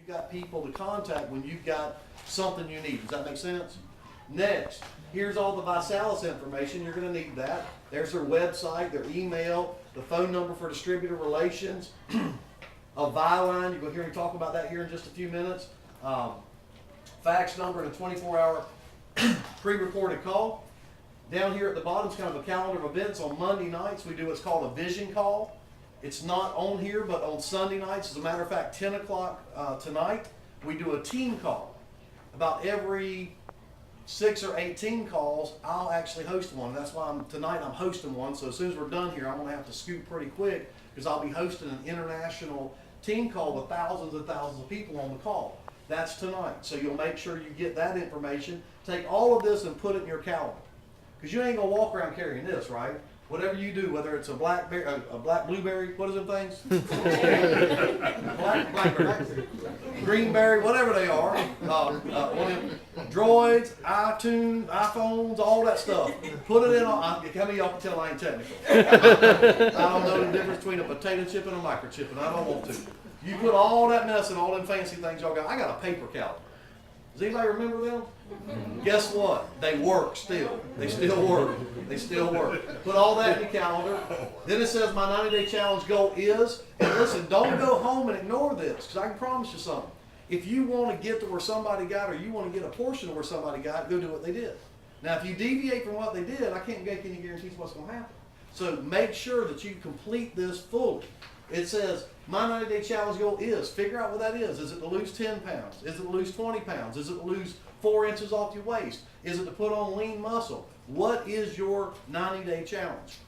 You got people to contact when you've got something you need. Does that make sense? Next, here's all the Visalus information. You're going to need that. There's their website, their email, the phone number for distributor relations, a Viline. You're going to hear me talk about that here in just a few minutes. Fax number and a 24-hour pre-recorded call. Down here at the bottom is kind of a calendar of events. On Monday nights, we do what's called a vision call. It's not on here, but on Sunday nights, as a matter of fact, 10 o'clock tonight, we do a team call. About every 6 or 8 team calls, I'll actually host one. That's why tonight I'm hosting one. So as soon as we're done here, I'm going to have to scoot pretty quick because I'll be hosting an international team call with thousands and thousands of people on the call. That's tonight. So you'll make sure you get that information. Take all of this and put it in your calendar. Because you ain't going to walk around carrying this, right? Whatever you do, whether it's a black blueberry, what is them things? Blackberry, greenberry, whatever they are. Droids, iTunes, iPhones, all that stuff. Put it in on, how many of y'all can tell I ain't technical? I don't know the difference between a potato chip and a microchip, and I don't want to. You put all that mess and all them fancy things y'all got. I got a paper calendar. Does anybody remember them? Guess what? They work still. They still work. They still work. Put all that in your calendar. Then it says my 90-day challenge goal is, and listen, don't go home and ignore this, because I can promise you something. If you want to get to where somebody got, or you want to get a portion of where somebody got, go do what they did. Now, if you deviate from what they did, I can't make any guarantees what's going to happen. So make sure that you complete this fully. It says, my 90-day challenge goal is, figure out what that is. Is it to lose 10 pounds? Is it to lose 20 pounds? Is it to lose 4 inches off your waist? Is it to put on lean muscle? What is your 90-day challenge?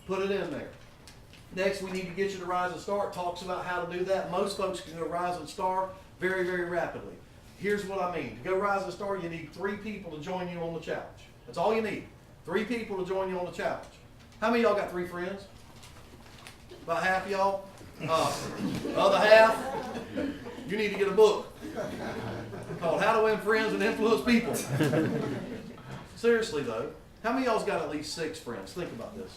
Put it in there. Next, we need to get you to Rise and Star. It talks about how to do that. Most folks can go Rise and Star very, very rapidly. Here's what I mean. To go Rise and Star, you need 3 people to join you on the challenge. That's all you need. 3 people to join you on the challenge. How many of y'all got 3 friends? About half of y'all? Other half, you need to get a book called How to Win Friends and Influence People. Seriously though, how many of y'all's got at least 6 friends? Think about this.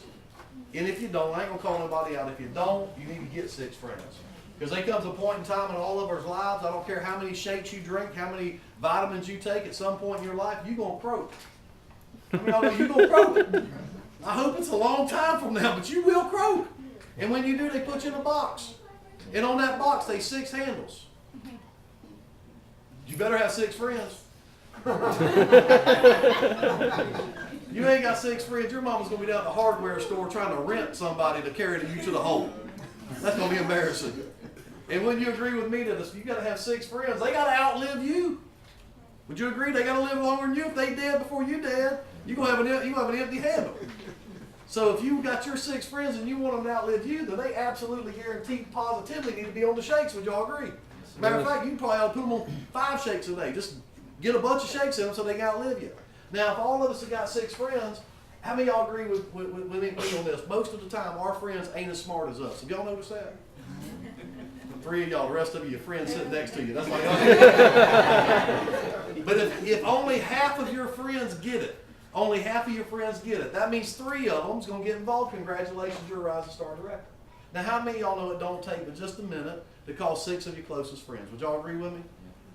And if you don't, I ain't gonna call nobody out. If you don't, you need to get 6 friends. Because there comes a point in time in all of our lives, I don't care how many shakes you drink, how many vitamins you take, at some point in your life, you're gonna croak. I mean, you're gonna croak. I hope it's a long time from now, but you will croak. And when you do, they put you in a box. And on that box, they 6 handles. You better have 6 friends. You ain't got 6 friends. Your mama's going to be down at the hardware store trying to rent somebody to carry you to the hole. That's going to be embarrassing. And when you agree with me to this, you got to have 6 friends. They got to outlive you. Would you agree? They got to live longer than you. If they dead before you dead, you're going to have an empty handle. So if you got your 6 friends and you want them to outlive you, then they absolutely guaranteed positively need to be on the shakes. Would y'all agree? Matter of fact, you probably ought to put them on 5 shakes a day. Just get a bunch of shakes in them so they can outlive you. Now, if all of us have got 6 friends, how many of y'all agree with me on this? Most of the time, our friends ain't as smart as us. Have y'all noticed that? 3 of y'all, the rest of you, your friends sitting next to you. That's why y'all do. But if only half of your friends get it, only half of your friends get it. That means 3 of them's going to get involved. Congratulations, you're a Rise and Star director. Now, how many of y'all know it don't take but just a minute to call 6 of your closest friends? Would y'all agree with me?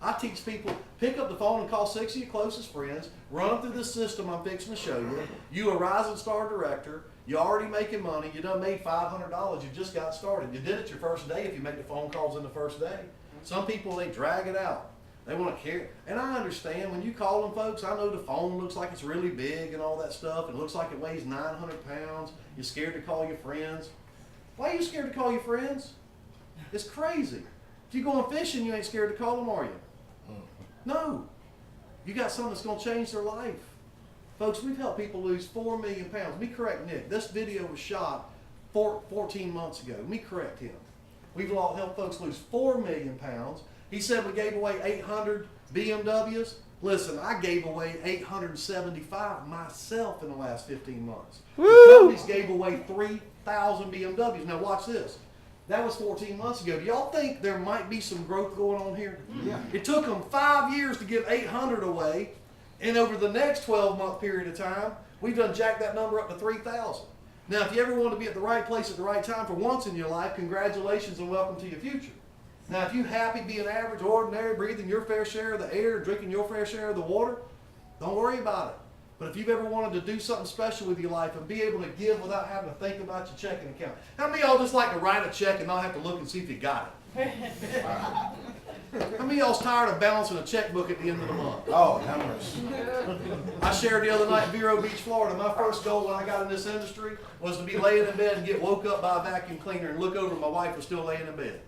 I teach people, pick up the phone and call 6 of your closest friends, run them through this system I'm fixing to show you. You a Rise and Star director. You're already making money. You done made $500. You just got started. You did it your first day if you make the phone calls in the first day. Some people, they drag it out. They want to carry, and I understand when you call them folks, I know the phone looks like it's really big and all that stuff. It looks like it weighs 900 pounds. You're scared to call your friends. Why are you scared to call your friends? It's crazy. If you're going fishing, you ain't scared to call them, are you? No. You got something that's going to change their life. Folks, we've helped people lose 4 million pounds. Me correct Nick. This video was shot 14 months ago. Me correct him. We've helped folks lose 4 million pounds. He said we gave away 800 BMWs. Listen, I gave away 875 myself in the last 15 months. Woo! The companies gave away 3,000 BMWs. Now watch this. That was 14 months ago. Do y'all think there might be some growth going on here? Yeah. It took them 5 years to give 800 away. And over the next 12-month period of time, we've done jacked that number up to 3,000. Now, if you ever want to be at the right place at the right time for once in your life, congratulations and welcome to your future. Now, if you happy being average, ordinary, breathing your fair share of the air, drinking your fair share of the water, don't worry about it. But if you've ever wanted to do something special with your life and be able to give without having to think about your checking account, how many of y'all just like to write a check and not have to look and see if you got it? How many of y'all's tired of balancing a checkbook at the end of the month? Oh, numbers. I shared the other night in Vero Beach, Florida. My first goal when I got in this industry was to be laying in bed and get woke up by a vacuum cleaner and look over and my wife was still laying in bed.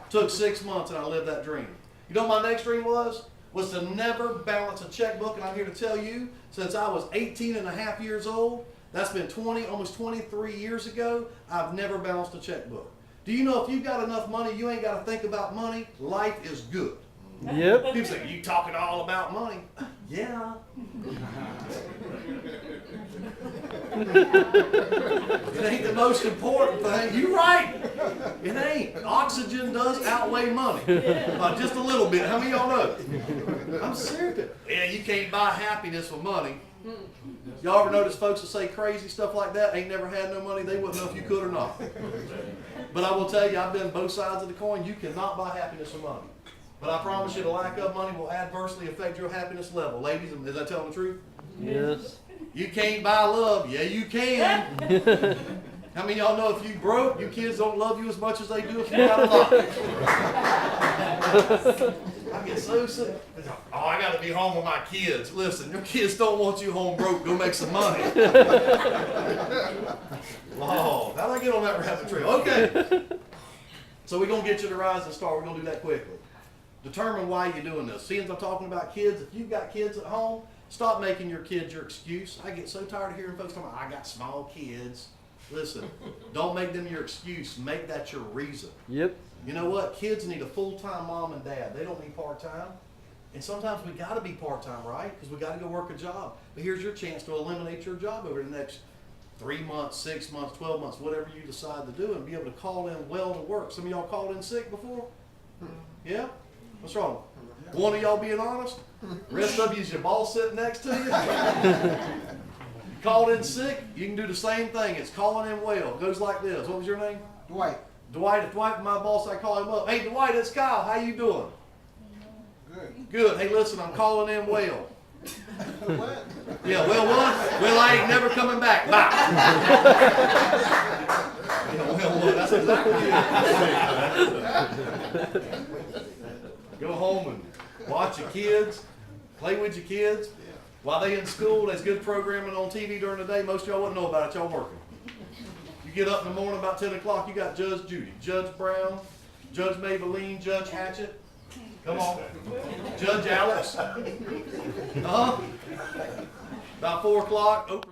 Took 6 months and I lived that dream. You know what my next dream was? Was to never balance a checkbook. And I'm here to tell you, since I was 18 and a half years old, that's been almost 23 years ago, I've never balanced a checkbook. Do you know if you've got enough money, you ain't got to think about money, life is good. Yep. People say, you talking all about money. Yeah. It ain't the most important thing. You're right. It ain't. Oxygen does outweigh money. Just a little bit. How many of y'all know? I'm serious. Yeah, you can't buy happiness with money. Y'all ever notice folks that say crazy stuff like that, ain't never had no money, they wouldn't know if you could or not. But I will tell you, I've been both sides of the coin. You cannot buy happiness with money. But I promise you the lack of money will adversely affect your happiness level. Ladies, is that telling the truth? Yes. You can't buy love. Yeah, you can. How many of y'all know if you broke, your kids don't love you as much as they do if you got a lot? I get so sick. Oh, I got to be home with my kids. Listen, your kids don't want you home broke. Go make some money. Oh, how'd I get on that rabbit trail? Okay. So we're going to get you to rise and start. We're going to do that quickly. Determine why you're doing this. Seeing as I'm talking about kids, if you've got kids at home, stop making your kids your excuse. I get so tired of hearing folks talking about, I got small kids. Listen, don't make them your excuse. Make that your reason. Yep. You know what? Kids need a full-time mom and dad. They don't need part-time. And sometimes we got to be part-time, right? Because we got to go work a job. But here's your chance to eliminate your job over the next 3 months, 6 months, 12 months, whatever you decide to do, and be able to call in well to work. Some of y'all called in sick before? Yeah? What's wrong? One of y'all being honest? The rest of you is your boss sitting next to you? You called in sick, you can do the same thing. It's calling in well. It goes like this. What was your name? Dwight. Dwight. If Dwight my boss, I call him up. Hey, Dwight, it's Kyle. How you doing? Good. Good. Hey, listen, I'm calling in well. What? Yeah, well what? Well, I ain't never coming back. Bye. Yeah, well what? That's exactly it. Go home and watch your kids, play with your kids. While they in school, there's good programming on TV during the day. Most of y'all wouldn't know about it. Y'all working. You get up in the morning about 10 o'clock, you got Judge Judy, Judge Brown, Judge Maybelline, Judge Hatchett. Come on. Judge Alex. About 4 o'clock, Oprah.